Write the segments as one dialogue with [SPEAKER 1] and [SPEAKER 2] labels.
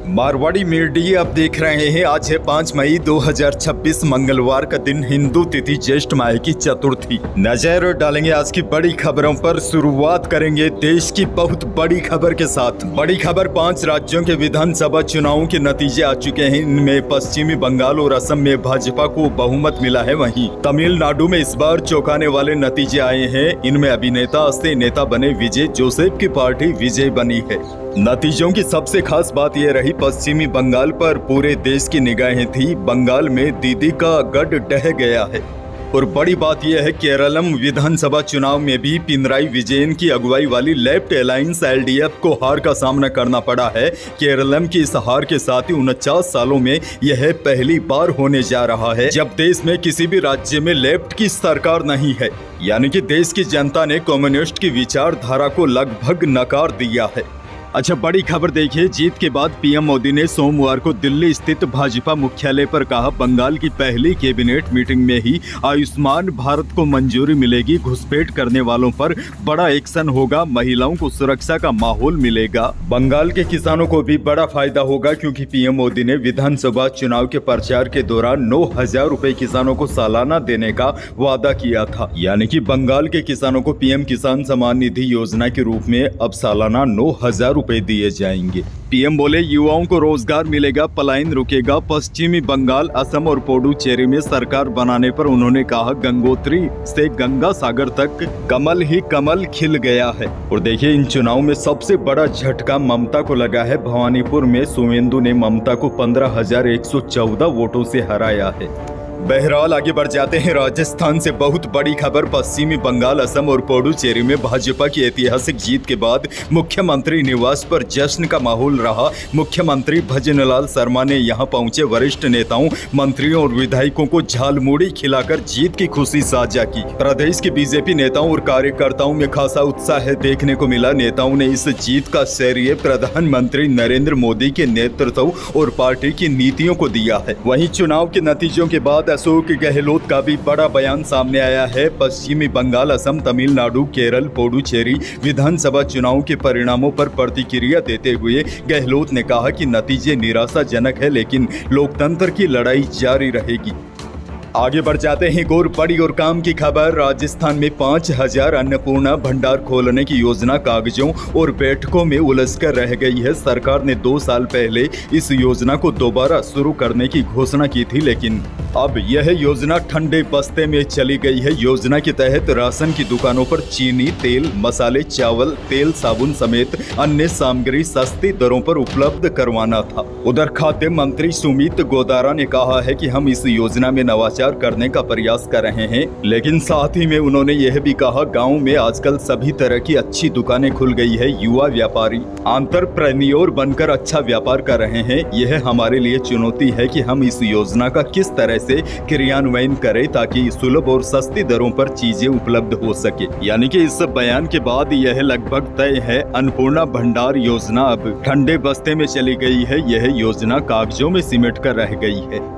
[SPEAKER 1] Marwari media आप देख रहे हैं। आज है 5 मई 2026 मंगलवार का दिन, हिंदू तिथि ज्येष्ठ माह की चतुर्थी। नजर डालेंगे आज की बड़ी खबरों पर। शुरुआत करेंगे देश की बहुत बड़ी खबर के साथ। बड़ी खबर, 5 राज्यों के विधानसभा चुनावों के नतीजे आ चुके हैं। इनमें पश्चिमी बंगाल और असम में भाजपा को बहुमत मिला है। वहीं तमिलनाडु में इस बार चौंकाने वाले नतीजे आए हैं। इनमें अभिनेता से नेता बने विजय जोसेफ की पार्टी विजय बनी है। नतीजों की सबसे खास बात यह रही, पश्चिमी बंगाल पर पूरे देश की निगाहें थी। बंगाल में दीदी का गढ़ ढह गया है। और बड़ी बात यह है, केरलम विधानसभा चुनाव में भी पिनराई विजयन की अगुवाई वाली लेफ्ट अलायंस एलडीएफ को हार का सामना करना पड़ा है। केरलम की इस हार के साथ ही 49 सालों में यह पहली बार होने जा रहा है जब देश में किसी भी राज्य में लेफ्ट की सरकार नहीं है। यानी कि देश की जनता ने कम्युनिस्ट की विचारधारा को लगभग नकार दिया है। अच्छा, बड़ी खबर देखिए। जीत के बाद पीएम मोदी ने सोमवार को दिल्ली स्थित भाजपा मुख्यालय पर कहा, बंगाल की पहली कैबिनेट मीटिंग में ही आयुष्मान भारत को मंजूरी मिलेगी। घुसपैठ करने वालों पर बड़ा एक्शन होगा। महिलाओं को सुरक्षा का माहौल मिलेगा। बंगाल के किसानों को भी बड़ा फायदा होगा, क्योंकि पीएम मोदी ने विधानसभा चुनाव के प्रचार के दौरान 9,000 रुपए किसानों को सालाना देने का वादा किया था। यानी कि बंगाल के किसानों को पीएम किसान सम्मान निधि योजना के रूप में अब सालाना 9,000 रुपए दिए जाएंगे। पीएम बोले, युवाओं को रोजगार मिलेगा, पलायन रुकेगा। पश्चिमी बंगाल, असम और पुडुचेरी में सरकार बनाने पर उन्होंने कहा, गंगोत्री से गंगा सागर तक कमल ही कमल खिल गया है। और देखिए, इन चुनाव में सबसे बड़ा झटका ममता को लगा है। भवानीपुर में सुवेंदु ने ममता को 15,114 वोटों से हराया है। बहरहाल आगे बढ़ जाते हैं। राजस्थान से बहुत बड़ी खबर, पश्चिमी बंगाल, असम और पुडुचेरी में भाजपा की ऐतिहासिक जीत के बाद मुख्यमंत्री निवास पर जश्न का माहौल रहा। मुख्यमंत्री भजनलाल शर्मा ने यहां पहुंचे वरिष्ठ नेताओं, मंत्रियों और विधायकों को झालमुड़ी खिलाकर जीत की खुशी साझा की। प्रदेश के बीजेपी नेताओं और कार्यकर्ताओं में खासा उत्साह देखने को मिला। नेताओं ने इस जीत का श्रेय प्रधानमंत्री नरेंद्र मोदी के नेतृत्व और पार्टी की नीतियों को दिया है। वहीं चुनाव के नतीजों के बाद अशोक गहलोत का भी बड़ा बयान सामने आया है। पश्चिमी बंगाल, असम, तमिलनाडु, केरल, पुडुचेरी विधानसभा चुनाव के परिणामों पर प्रतिक्रिया देते हुए गहलोत ने कहा कि नतीजे निराशाजनक है, लेकिन लोकतंत्र की लड़ाई जारी रहेगी। आगे बढ़ जाते हैं। एक और बड़ी और काम की खबर, राजस्थान में 5,000 अन्नपूर्णा भंडार खोलने की योजना कागजों और बैठकों में उलझकर रह गई है। सरकार ने 2 साल पहले इस योजना को दोबारा शुरू करने की घोषणा की थी, लेकिन अब यह योजना ठंडे बस्ते में चली गई है। योजना के तहत राशन की दुकानों पर चीनी, तेल, मसाले, चावल, तेल, साबुन समेत अन्य सामग्री सस्ती दरों पर उपलब्ध करवाना था। उधर खाद्य मंत्री सुमित गोदारा ने कहा है कि हम इस योजना में नवाचार करने का प्रयास कर रहे हैं, लेकिन साथ ही में उन्होंने यह भी कहा, गांव में आजकल सभी तरह की अच्छी दुकानें खुल गई है। युवा व्यापारी एंटरप्रेन्योर बनकर अच्छा व्यापार कर रहे हैं। यह हमारे लिए चुनौती है कि हम इस योजना का किस तरह से क्रियान्वयन करें ताकि सुलभ और सस्ती दरों पर चीजें उपलब्ध हो सके। यानी कि इस बयान के बाद यह लगभग तय है, अन्नपूर्णा भंडार योजना अब ठंडे बस्ते में चली गई है। यह योजना कागजों में सिमट कर रह गई है।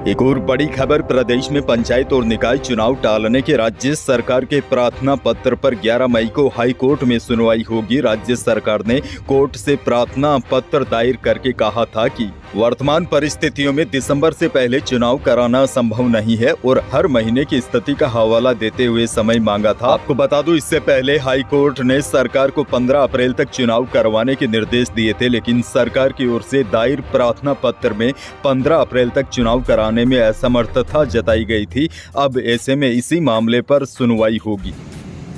[SPEAKER 1] एक और बड़ी खबर, प्रदेश में पंचायत और निकाय चुनाव टालने के राज्य सरकार के प्रार्थना पत्र पर 11 मई को हाई कोर्ट में सुनवाई होगी। राज्य सरकार ने कोर्ट से प्रार्थना पत्र दायर करके कहा था कि वर्तमान परिस्थितियों में दिसंबर से पहले चुनाव कराना संभव नहीं है और हर महीने की स्थिति का हवाला देते हुए समय मांगा था। आपको बता दूं, इससे पहले हाई कोर्ट ने सरकार को 15 अप्रैल तक चुनाव करवाने के निर्देश दिए थे, लेकिन सरकार की ओर से दायर प्रार्थना पत्र में 15 अप्रैल तक चुनाव कराने में असमर्थता जताई गई थी। अब ऐसे में इसी मामले पर सुनवाई होगी।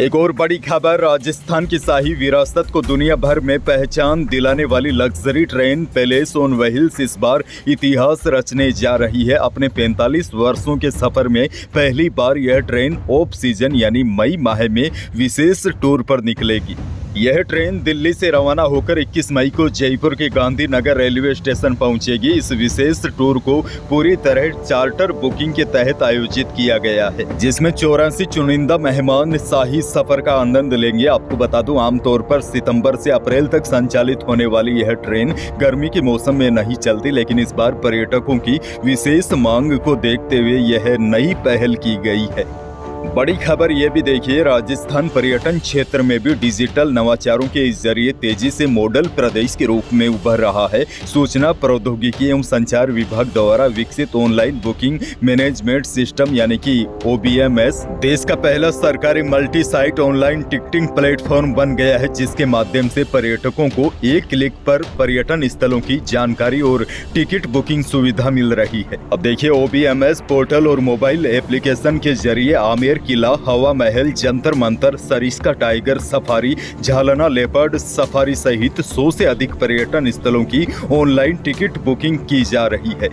[SPEAKER 1] एक और बड़ी खबर, राजस्थान की शाही विरासत को दुनिया भर में पहचान दिलाने वाली luxury train palace on wheels इस बार इतिहास रचने जा रही है। अपने 45 वर्षों के सफर में पहली बार यह ट्रेन ऑफ सीजन यानी मई माह में विशेष टूर पर निकलेगी। यह ट्रेन दिल्ली से रवाना होकर 21 मई को जयपुर के गांधीनगर रेलवे स्टेशन पहुंचेगी। इस विशेष टूर को पूरी तरह चार्टर बुकिंग के तहत आयोजित किया गया है, जिसमें 84 चुनिंदा मेहमान शाही सफर का आनंद लेंगे। आपको बता दूं, आमतौर पर सितंबर से अप्रैल तक संचालित होने वाली यह ट्रेन गर्मी के मौसम में नहीं चलती, लेकिन इस बार पर्यटकों की विशेष मांग को देखते हुए यह नई पहल की गई है। बड़ी खबर ये भी देखिए, राजस्थान पर्यटन क्षेत्र में भी डिजिटल नवाचारों के जरिए तेजी से मॉडल प्रदेश के रूप में उभर रहा है। सूचना प्रौद्योगिकी एवं संचार विभाग द्वारा विकसित ऑनलाइन बुकिंग मैनेजमेंट सिस्टम यानी कि OBMS देश का पहला सरकारी multi site online ticketing platform बन गया है, जिसके माध्यम से पर्यटकों को एक क्लिक पर पर्यटन स्थलों की जानकारी और टिकट बुकिंग सुविधा मिल रही है। अब देखिए, OBMS पोर्टल और मोबाइल एप्लीकेशन के जरिए आमेर किला, Hawa Mahal, Jantar Mantar, Sariska tiger safari, Jhalana leopard safari सहित 100 से अधिक पर्यटन स्थलों की ऑनलाइन टिकट बुकिंग की जा रही है।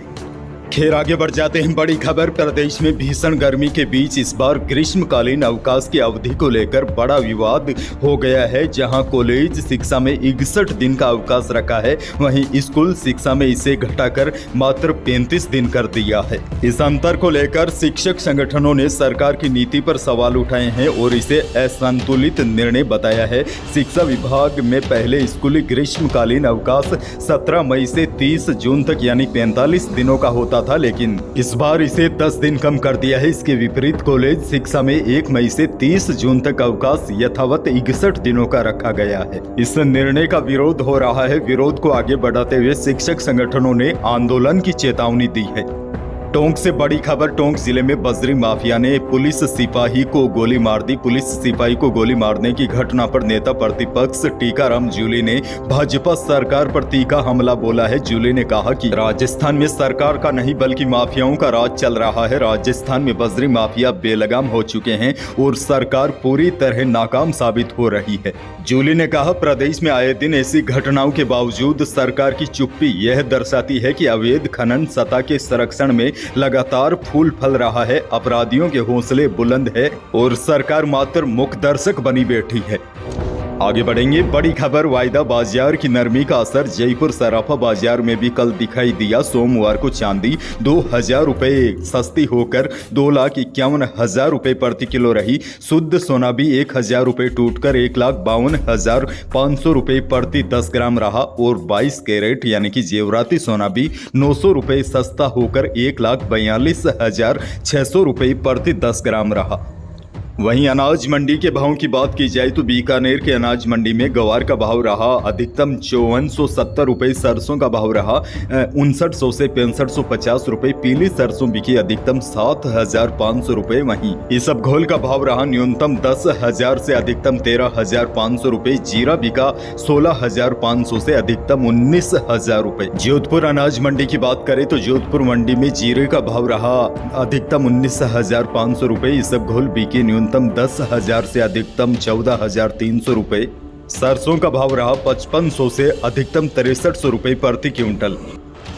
[SPEAKER 1] खैर आगे बढ़ जाते हैं। बड़ी खबर, प्रदेश में भीषण गर्मी के बीच इस बार ग्रीष्मकालीन अवकाश की अवधि को लेकर बड़ा विवाद हो गया है। जहां कॉलेज शिक्षा में 61 दिन का अवकाश रखा है, वहीं स्कूल शिक्षा में इसे घटाकर मात्र 35 दिन कर दिया है। इस अंतर को लेकर शिक्षक संगठनों ने सरकार की नीति पर सवाल उठाए हैं और इसे असंतुलित निर्णय बताया है। शिक्षा विभाग में पहले स्कूली ग्रीष्मकालीन अवकाश 17 मई से 30 जून तक यानी 45 दिनों का होता था, लेकिन इस बार इसे 10 दिन कम कर दिया है। इसके विपरीत कॉलेज शिक्षा में 1 मई से 30 जून तक अवकाश यथावत 61 दिनों का रखा गया है। इस निर्णय का विरोध हो रहा है। विरोध को आगे बढ़ाते हुए शिक्षक संगठनों ने आंदोलन की चेतावनी दी है। टोंक से बड़ी खबर, टोंक जिले में बजरी माफिया ने पुलिस सिपाही को गोली मार दी। पुलिस सिपाही को गोली मारने की घटना पर नेता प्रतिपक्ष टीकाराम जूली ने भाजपा सरकार पर तीखा हमला बोला है। जूली ने कहा कि राजस्थान में सरकार का नहीं बल्कि माफियाओं का राज चल रहा है। राजस्थान में बजरी माफिया बेलगाम हो चुके हैं और सरकार पूरी तरह नाकाम साबित हो रही है। जूली ने कहा, प्रदेश में आए दिन ऐसी घटनाओं के बावजूद सरकार की चुप्पी यह दर्शाती है कि अवैध खनन सत्ता के संरक्षण में लगातार फूल फल रहा है। अपराधियों के हौसले बुलंद है और सरकार मात्र मुख दर्शक बनी बैठी है। आगे बढ़ेंगे। बड़ी खबर, वायदा बाजार की नरमी का असर जयपुर सराफा बाजार में भी कल दिखाई दिया। सोमवार को चांदी 2000 रुपए सस्ती होकर 2,51,000 रुपए प्रति किलो रही। शुद्ध सोना भी 1000 रुपए टूटकर 1,52,500 रुपए प्रति 10 ग्राम रहा और 22 कैरेट यानी कि जेवराती सोना भी 900 रुपए सस्ता होकर 1,42,600 रुपए प्रति 10 ग्राम रहा। वहीं अनाज मंडी के भाव की बात की जाए तो बीकानेर के अनाज मंडी में गवार का भाव रहा अधिकतम 5470 रुपए, सरसों का भाव रहा 5900 से 6550 रुपए, पीली सरसों बिकी अधिकतम 7500 रुपए। वहीं इसबगोल का भाव रहा न्यूनतम 10,000 से अधिकतम 13,500 रुपए, जीरा बिका 16,500 से अधिकतम 19,000 रुपए। जोधपुर अनाज मंडी की बात करें तो जोधपुर मंडी में जीरे का भाव रहा अधिकतम 19,500 रुपए, इसबगोल बिकी न्यूनतम 10,000 से अधिकतम 14,300 रुपए। सरसों का भाव रहा 5500 से अधिकतम 6300 रुपए प्रति क्विंटल।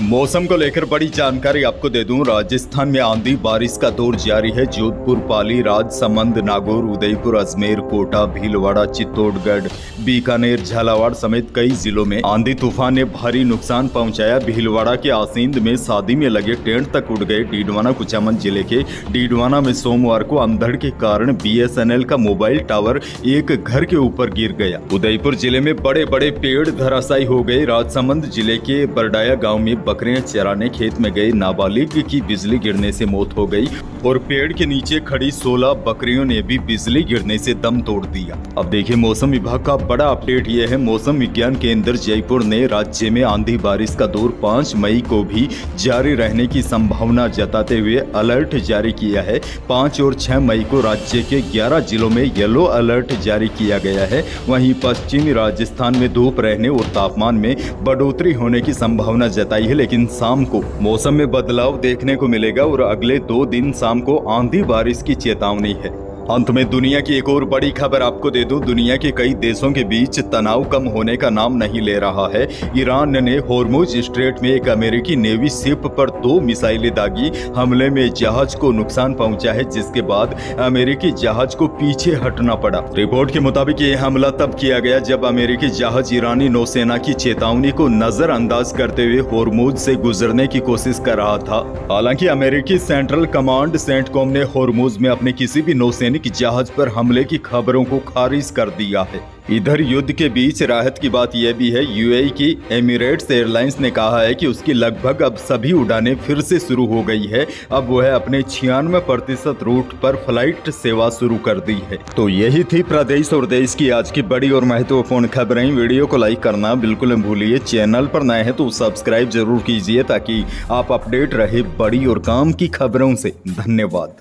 [SPEAKER 1] मौसम को लेकर बड़ी जानकारी आपको दे दूं। राजस्थान में आंधी बारिश का दौर जारी है। जोधपुर, पाली, राजसमंद, नागौर, उदयपुर, अजमेर, कोटा, भीलवाड़ा, चित्तौड़गढ़, बीकानेर, झालावाड़ समेत कई जिलों में आंधी तूफान ने भारी नुकसान पहुंचाया। भीलवाड़ा के आसींद में शादी में लगे टेंट तक उड़ गए। डीडवाना कुचामन जिले के डीडवाना में सोमवार को अंधड़ के कारण BSNL का मोबाइल टावर एक घर के ऊपर गिर गया। उदयपुर जिले में बड़े बड़े पेड़ धराशायी हो गए। राजसमंद जिले के बरडाया गाँव में बकरियां चराने खेत में गए नाबालिग की बिजली गिरने से मौत हो गई और पेड़ के नीचे खड़ी 16 बकरियों ने भी बिजली गिरने से दम तोड़ दिया। अब देखिए, मौसम विभाग का बड़ा अपडेट ये है। मौसम विज्ञान केंद्र जयपुर ने राज्य में आंधी बारिश का दौर 5 मई को भी जारी रहने की संभावना जताते हुए अलर्ट जारी किया है। 5 और 6 मई को राज्य के 11 जिलों में येलो अलर्ट जारी किया गया है। वहीं पश्चिमी राजस्थान में धूप रहने और तापमान में बढ़ोतरी होने की संभावना जताई है, लेकिन शाम को मौसम में बदलाव देखने को मिलेगा और अगले 2 दिन शाम को आंधी बारिश की चेतावनी है। अंत में दुनिया की एक और बड़ी खबर आपको दे दूं। दुनिया के कई देशों के बीच तनाव कम होने का नाम नहीं ले रहा है। ईरान ने होर्मुज स्ट्रेट में एक अमेरिकी नेवी शिप पर 2 मिसाइलें दागी। हमले में जहाज को नुकसान पहुंचा है, जिसके बाद अमेरिकी जहाज को पीछे हटना पड़ा। रिपोर्ट के मुताबिक यह हमला तब किया गया जब अमेरिकी जहाज ईरानी नौसेना की चेतावनी को नजरअंदाज करते हुए होर्मुज से गुजरने की कोशिश कर रहा था। हालांकि अमेरिकी सेंट्रल कमांड सेंटकॉम ने होर्मुज में अपने किसी भी नौसेना सैनिक जहाज पर हमले की खबरों को खारिज कर दिया है। इधर युद्ध के बीच राहत की बात यह भी है, यूएई की एमिरेट्स एयरलाइंस ने कहा है कि उसकी लगभग अब सभी उड़ानें फिर से शुरू हो गई है। अब वह अपने 96% रूट पर फ्लाइट सेवा शुरू कर दी है। तो यही थी प्रदेश और देश की आज की बड़ी और महत्वपूर्ण खबरें। वीडियो को लाइक करना बिल्कुल न भूलिए। चैनल पर नए हैं तो सब्सक्राइब जरूर कीजिए ताकि आप अपडेट रहे बड़ी और काम की खबरों से। धन्यवाद।